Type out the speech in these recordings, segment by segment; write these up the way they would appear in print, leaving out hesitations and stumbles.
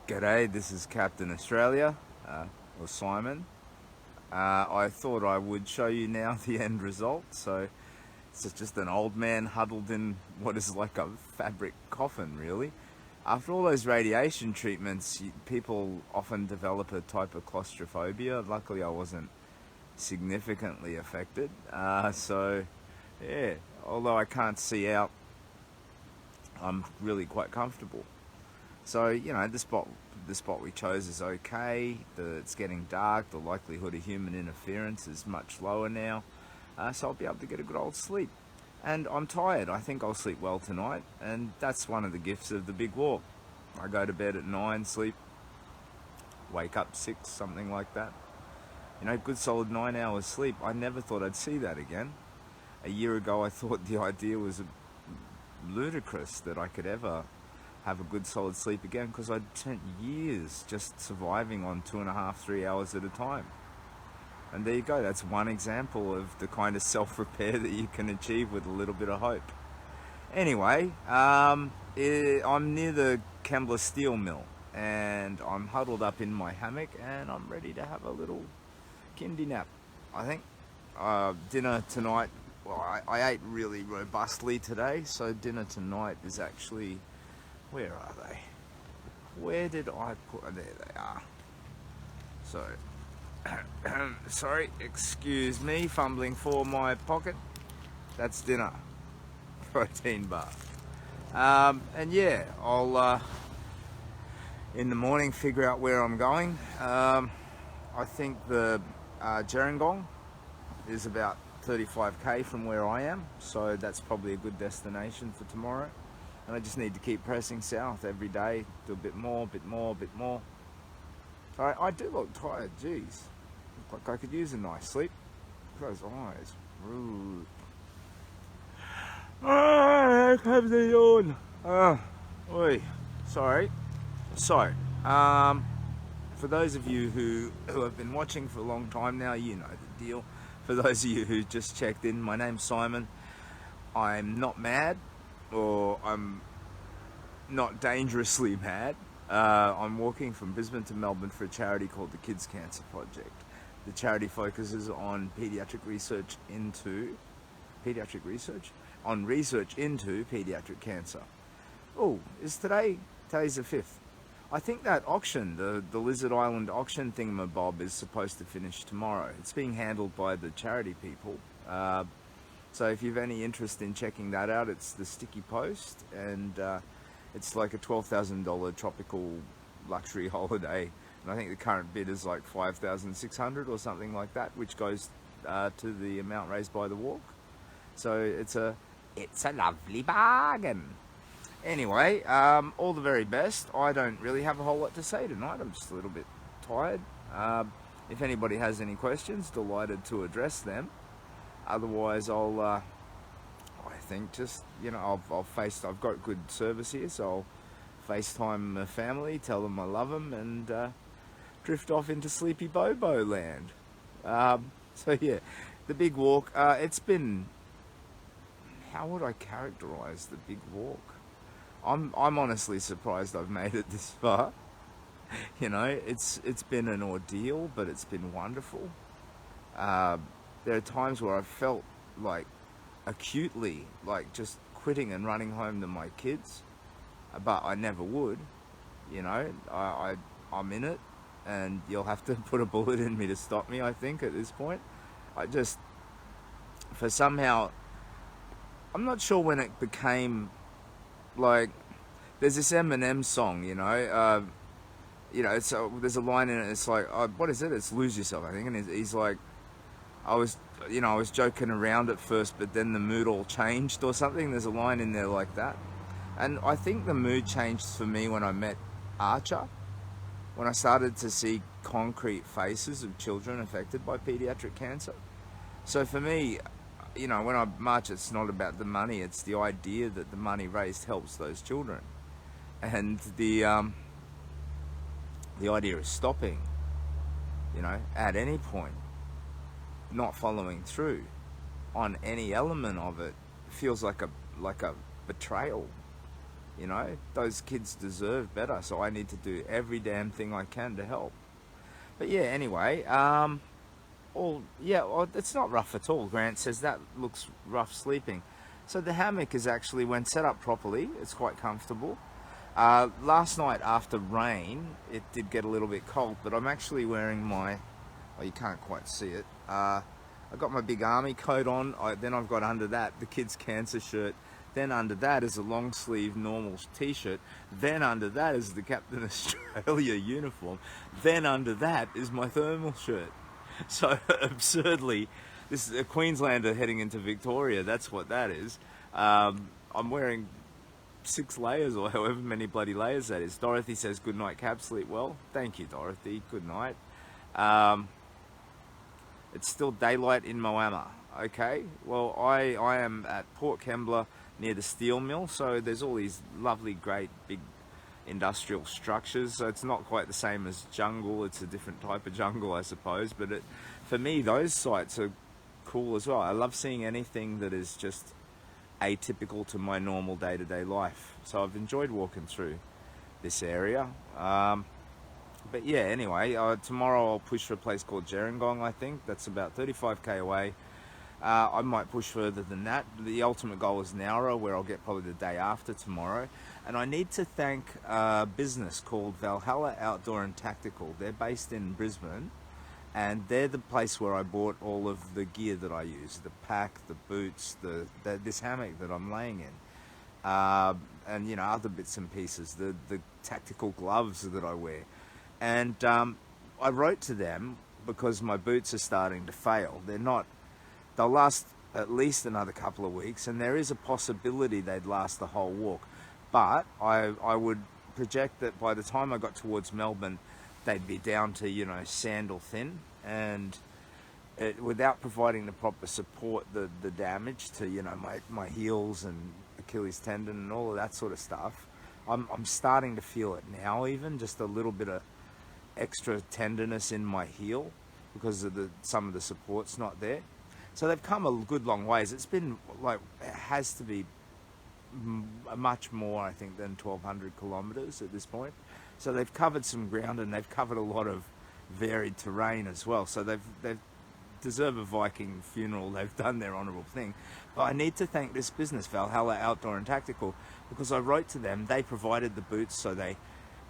G'day, this is Captain Australia, or Simon. I thought I would show you now the end result. So it's just an old man huddled in what is like a fabric coffin, really. After all those radiation treatments, people often develop a type of claustrophobia. Luckily, I wasn't significantly affected. Yeah, although I can't see out, I'm really quite comfortable. So, the spot we chose is okay. It's getting dark. The likelihood of human interference is much lower now. So I'll be able to get a good old sleep. And I'm tired. I think I'll sleep well tonight. And that's one of the gifts of the big walk. I go to bed at 9, sleep, wake up 6, something like that. Good solid 9 hours sleep. I never thought I'd see that again. A year ago, I thought the idea was ludicrous that I could ever have a good solid sleep again, because I'd spent years just surviving on 2.5, 3 hours at a time. And there you go, that's one example of the kind of self-repair that you can achieve with a little bit of hope. Anyway, I'm near the Kembla steel mill, and I'm huddled up in my hammock, and I'm ready to have a little kindy nap, I think. Dinner tonight, well, I ate really robustly today, so dinner tonight is actually... Where are they? Where did I put... There they are. So, sorry, excuse me, fumbling for my pocket. That's dinner. Protein bar. And yeah, I'll, in the morning, figure out where I'm going. I think the Gerringong is about 35k from where I am, so that's probably a good destination for tomorrow. And I just need to keep pressing south every day, do a bit more. I do look tired, geez. Look like I could use a nice sleep. Close eyes. Rude. Here comes the yawn. Oi, sorry. So, for those of you who have been watching for a long time now, you know the deal. For those of you who just checked in, my name's Simon. I'm not mad, or I'm not dangerously mad. I'm walking from Brisbane to Melbourne for a charity called the Kids Cancer Project. The charity focuses on research into pediatric cancer. Oh, today's the 5th. I think that auction, the Lizard Island auction thingamabob, is supposed to finish tomorrow. It's being handled by the charity people. So if you've any interest in checking that out, it's the Sticky Post, and it's like a $12,000 tropical luxury holiday. And I think the current bid is like $5,600 or something like that, which goes to the amount raised by the walk. So it's a lovely bargain. Anyway, all the very best. I don't really have a whole lot to say tonight. I'm just a little bit tired. If anybody has any questions, delighted to address them. Otherwise, I've got good service here, so I'll FaceTime my family, tell them I love them, and drift off into sleepy Bobo land. So yeah, the big walk, it's been... How would I characterize the big walk? I'm honestly surprised I've made it this far. It's been an ordeal, but it's been wonderful. There are times where I've felt like acutely like just quitting and running home to my kids, but I never would. I'm in it, and you'll have to put a bullet in me to stop me, I think, at this point. I'm not sure when it became like, there's this Eminem song, there's a line in it, it's like, what is it? It's Lose Yourself, I think, and he's like, I was joking around at first, but then the mood all changed or something. There's a line in there like that. And I think the mood changed for me when I met Archer, when I started to see concrete faces of children affected by pediatric cancer. So for me, when I march, it's not about the money, it's the idea that the money raised helps those children. And the idea of stopping, at any point, not following through on any element of it, feels like a betrayal. You know, those kids deserve better, so I need to do every damn thing I can to help. But yeah, anyway, well, it's not rough at all. Grant says that looks rough sleeping. So the hammock is actually, when set up properly, it's quite comfortable. Last night after rain, it did get a little bit cold, but I'm actually wearing my, oh, you can't quite see it. I got my big army coat on. Then I've got under that the kids' cancer shirt. Then under that is a long sleeve normal t-shirt. Then under that is the Captain Australia uniform. Then under that is my thermal shirt. So absurdly, this is a Queenslander heading into Victoria. That's what that is. I'm wearing 6 layers or however many bloody layers that is. Dorothy says, good night, Cab, sleep well. Thank you, Dorothy. Good night. It's still daylight in Moama. Okay, well, I am at Port Kembla near the steel mill, so there's all these lovely, great, big industrial structures. So it's not quite the same as jungle. It's a different type of jungle, I suppose. But for me, those sites are cool as well. I love seeing anything that is just atypical to my normal day-to-day life. So I've enjoyed walking through this area. But yeah, anyway, tomorrow I'll push for a place called Gerringong, I think. That's about 35k away. I might push further than that. The ultimate goal is Nowra, where I'll get probably the day after tomorrow. And I need to thank a business called Valhalla Outdoor and Tactical. They're based in Brisbane, and they're the place where I bought all of the gear that I use. The pack, the boots, this hammock that I'm laying in. And, you know, other bits and pieces. The tactical gloves that I wear. And I wrote to them because my boots are starting to fail. They'll last at least another couple of weeks, and there is a possibility they'd last the whole walk. But I would project that by the time I got towards Melbourne, they'd be down to, you know, sandal thin, and without providing the proper support, the damage to, you know, my heels and Achilles tendon and all of that sort of stuff, I'm starting to feel it now, even just a little bit of extra tenderness in my heel because of some of the support's not there. So they've come a good long ways. It's been like, it has to be much more, I think, than 1,200 kilometres at this point. So they've covered some ground, and they've covered a lot of varied terrain as well. So they've deserve a Viking funeral. They've done their honourable thing. But I need to thank this business, Valhalla Outdoor and Tactical, because I wrote to them. They provided the boots, so they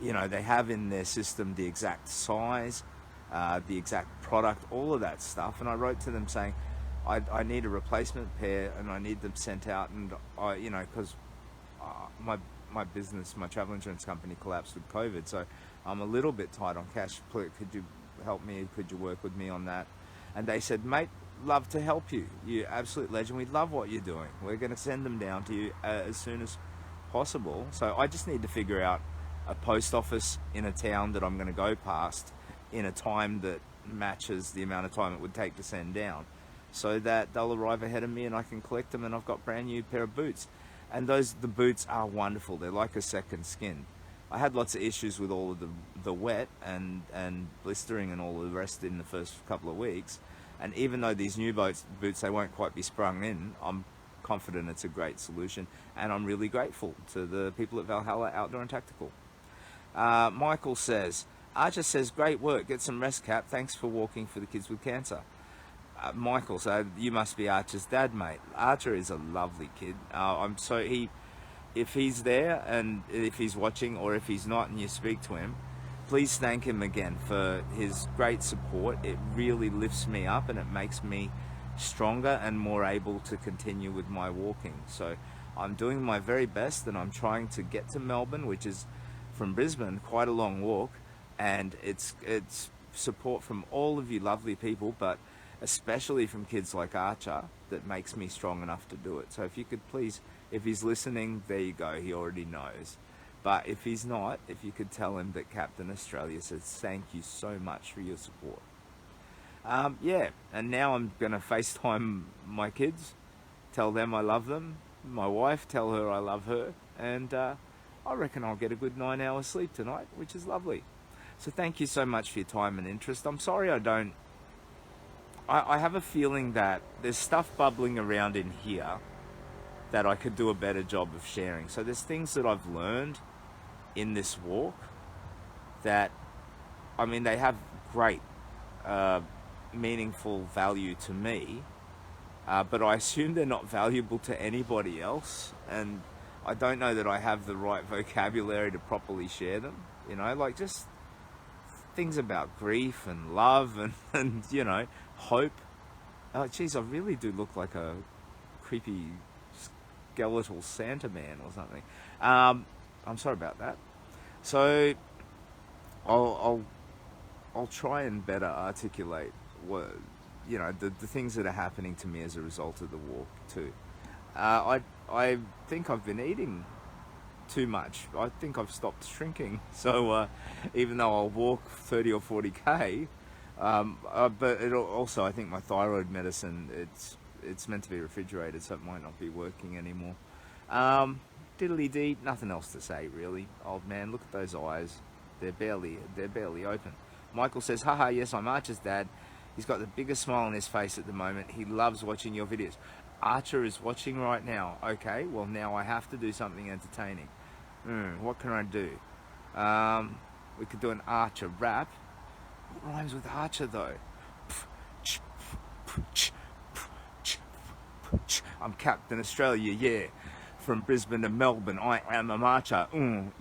have in their system the exact size, the exact product, all of that stuff. And I wrote to them saying, I need a replacement pair, and I need them sent out. And because my business, my travel insurance company, collapsed with COVID, so I'm a little bit tight on cash. Could you help me? Could you work with me on that? And they said, mate, love to help you. You absolute legend. We love what you're doing. We're going to send them down to you as soon as possible. So I just need to figure out a post office in a town that I'm going to go past in a time that matches the amount of time it would take to send down, so that they'll arrive ahead of me and I can collect them, and I've got brand new pair of boots. And the boots are wonderful. They're like a second skin. I had lots of issues with all of the wet and blistering and all the rest in the first couple of weeks. And even though these new boots, they won't quite be sprung in, I'm confident it's a great solution. And I'm really grateful to the people at Valhalla Outdoor and Tactical. Michael says, Archer says, great work. Get some rest, Cap. Thanks for walking for the kids with cancer. Michael, so you must be Archer's dad, mate. Archer is a lovely kid. If he's there, and if he's watching, or if he's not and you speak to him, please thank him again for his great support. It really lifts me up, and it makes me stronger and more able to continue with my walking. So I'm doing my very best, and I'm trying to get to Melbourne, which is from Brisbane quite a long walk, and it's support from all of you lovely people, but especially from kids like Archer, that makes me strong enough to do it. So if you could please, if he's listening, there you go, he already knows. But if he's not, if you could tell him that Captain Australia says thank you so much for your support. Yeah, and now I'm going to FaceTime my kids, tell them I love them, my wife, tell her I love her, and I reckon I'll get a good 9 hours sleep tonight, which is lovely. So thank you so much for your time and interest. I'm sorry I have a feeling that there's stuff bubbling around in here that I could do a better job of sharing. So there's things that I've learned in this walk that, I mean, they have great meaningful value to me, but I assume they're not valuable to anybody else, and I don't know that I have the right vocabulary to properly share them, you know, like just things about grief and love and you know, hope. Oh geez, I really do look like a creepy skeletal Santa man or something. I'm sorry about that. So I'll try and better articulate what, you know, the things that are happening to me as a result of the walk too. I think I've been eating too much. I think I've stopped shrinking. So even though I'll walk 30 or 40k, but it also, I think my thyroid medicine, it's meant to be refrigerated, so it might not be working anymore. Diddly dee, nothing else to say really. Old man, look at those eyes. They're barely open. Michael says, haha, yes, I'm Archer's dad. He's got the biggest smile on his face at the moment. He loves watching your videos. Archer is watching right now. Okay, well now I have to do something entertaining. What can I do? We could do an Archer rap. What rhymes with Archer though? I'm Captain Australia, yeah. From Brisbane to Melbourne, I am a marcher,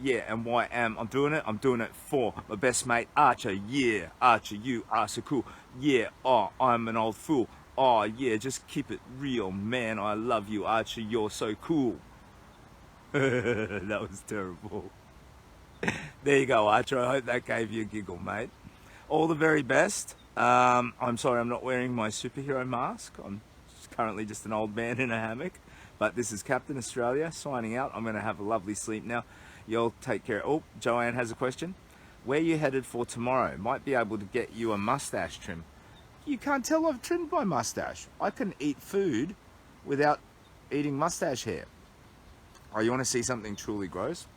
yeah, and why am I doing it? I'm doing it for my best mate, Archer, yeah. Archer, you are so cool, yeah, oh, I'm an old fool, oh, yeah, just keep it real, man, I love you, Archer, you're so cool. That was terrible. There you go, Archer, I hope that gave you a giggle, mate. All the very best. I'm sorry I'm not wearing my superhero mask. I'm currently just an old man in a hammock. But this is Captain Australia signing out. I'm going to have a lovely sleep now. You'll take care. Oh, Joanne has a question. Where are you headed for tomorrow? Might be able to get you a mustache trim. You can't tell I've trimmed my mustache. I can eat food without eating mustache hair. Oh, you want to see something truly gross?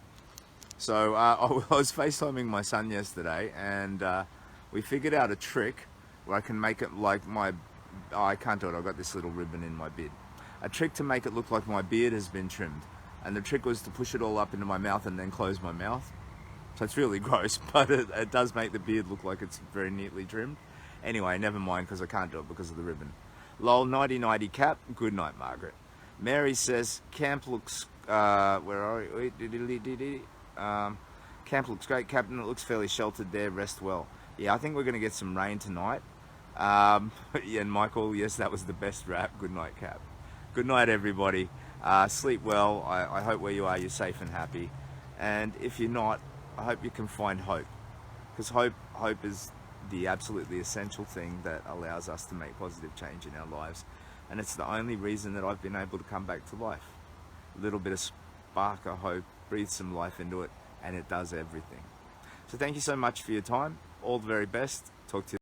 So I was FaceTiming my son yesterday, and we figured out a trick where I can make it like my... Oh, I can't do it. I've got this little ribbon in my beard. A trick to make it look like my beard has been trimmed. And the trick was to push it all up into my mouth and then close my mouth. So it's really gross, but it does make the beard look like it's very neatly trimmed. Anyway, never mind, because I can't do it because of the ribbon. Lol, 9090 Cap. Good night, Margaret. Mary says, camp looks... where are we? Camp looks great, Captain. It looks fairly sheltered there. Rest well. Yeah, I think we're going to get some rain tonight. Yeah, and Michael, yes, that was the best rap. Good night, Cap. Good night, everybody. Sleep well. I hope where you are, you're safe and happy. And if you're not, I hope you can find hope. Because hope is the absolutely essential thing that allows us to make positive change in our lives. And it's the only reason that I've been able to come back to life. A little bit of spark of hope, breathe some life into it, and it does everything. So thank you so much for your time. All the very best. Talk to you.